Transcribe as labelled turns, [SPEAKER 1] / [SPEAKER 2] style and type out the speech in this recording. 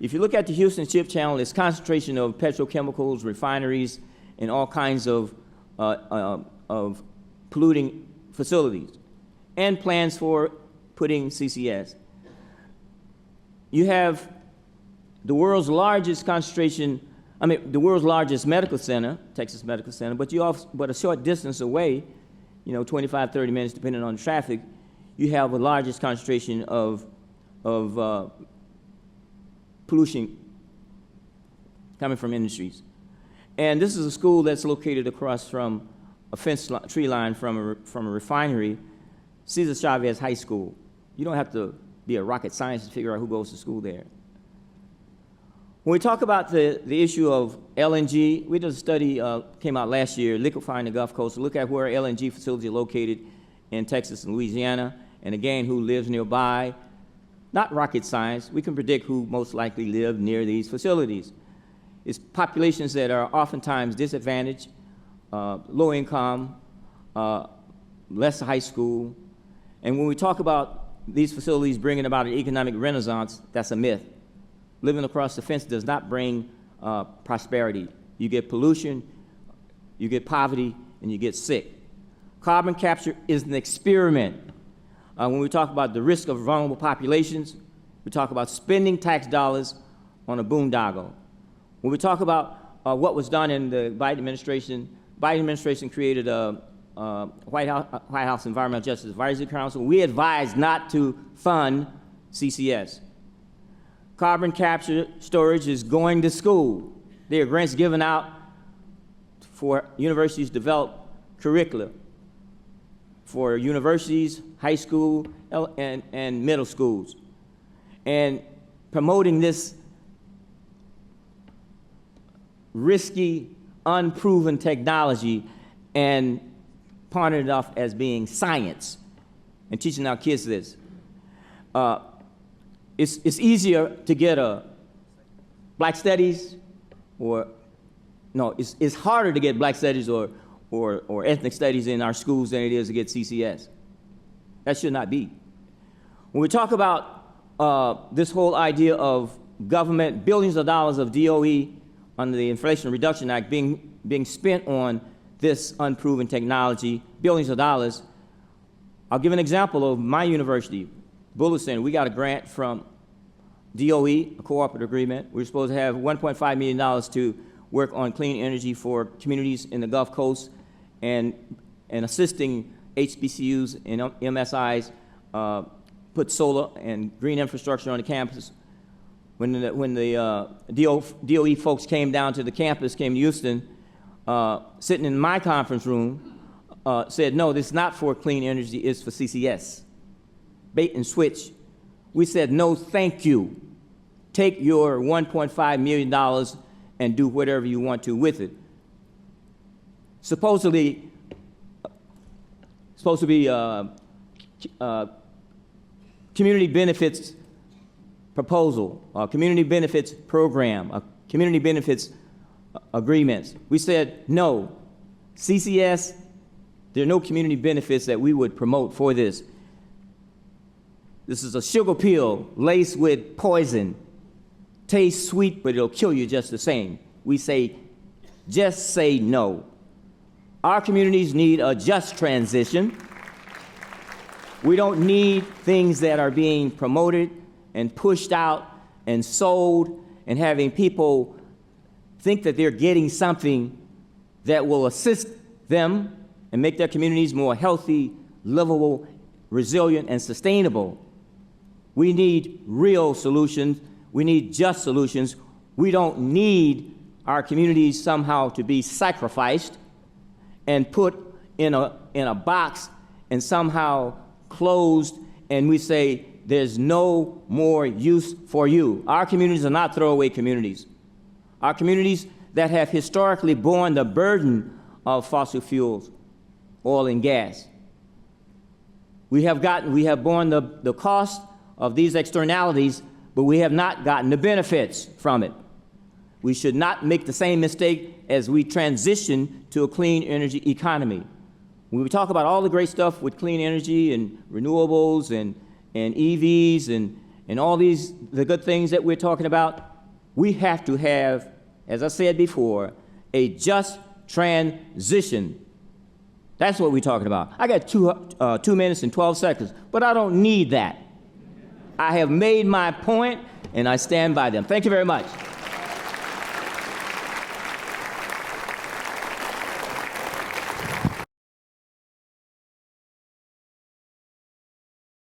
[SPEAKER 1] If you look at the Houston Ship Channel, it's concentration of petrochemicals, refineries, and all kinds of polluting facilities, and plans for putting CCS. You have the world's largest concentration, the world's largest medical center, Texas Medical Center, but a short distance away, 25, 30 minutes, depending on traffic, you have the largest concentration of pollution coming from industries. And this is a school that's located across from a tree line from a refinery, Cesar Chavez High School. You don't have to be a rocket scientist to figure out who goes to school there. When we talk about the issue of LNG, we did a study, came out last year, liquefying the Gulf Coast, to look at where LNG facilities are located in Texas and Louisiana, and again, who lives nearby. Not rocket science, we can predict who most likely live near these facilities. It's populations that are oftentimes disadvantaged, low income, less high school. And when we talk about these facilities bringing about an economic renaissance, that's a myth. Living across the fence does not bring prosperity. You get pollution, you get poverty, and you get sick. Carbon capture is an experiment. When we talk about the risk of vulnerable populations, we talk about spending tax dollars on a boondoggle. When we talk about what was done in the Biden administration created a White House Environmental Justice Advisory Council. We advised not to fund CCS. Carbon capture storage is going to school. There are grants given out for universities to develop curricula for universities, high school, and middle schools. And promoting this risky, unproven technology and pawning it off as being science and teaching our kids this. It's easier to get a Black Studies it's harder to get Black Studies or ethnic studies in our schools than it is to get CCS. That should not be. When we talk about this whole idea of government, billions of dollars of DOE under the Inflation Reduction Act being spent on this unproven technology, billions of dollars, I'll give an example of my university, Bullard Center. We got a grant from DOE, a cooperative agreement. We're supposed to have $1.5 million to work on clean energy for communities in the Gulf Coast and assisting HBCUs and MSIs put solar and green infrastructure on the campus. When the DOE folks came down to the campus, came to Houston, sitting in my conference room, said, no, this is not for clean energy, it's for CCS. Bait and switch. We said, no, thank you. Take your $1.5 million and do whatever you want to with it. Supposed to be community benefits proposal, community benefits program, community benefits agreements. We said, no, CCS, there are no community benefits that we would promote for this. This is a sugar pill laced with poison. Tastes sweet, but it'll kill you just the same. We say, just say no. Our communities need a just transition. We don't need things that are being promoted and pushed out and sold and having people think that they're getting something that will assist them and make their communities more healthy, livable, resilient, and sustainable. We need real solutions. We need just solutions. We don't need our communities somehow to be sacrificed and put in a box and somehow closed, and we say, there's no more use for you. Our communities are not throwaway communities. Our communities that have historically borne the burden of fossil fuels, oil and gas. We have borne the cost of these externalities, but we have not gotten the benefits from it. We should not make the same mistake as we transition to a clean energy economy. When we talk about all the great stuff with clean energy and renewables and EVs and all the good things that we're talking about, we have to have, as I said before, a just transition. That's what we're talking about. I got 2 minutes and 12 seconds, but I don't need that. I have made my point, and I stand by them. Thank you very much.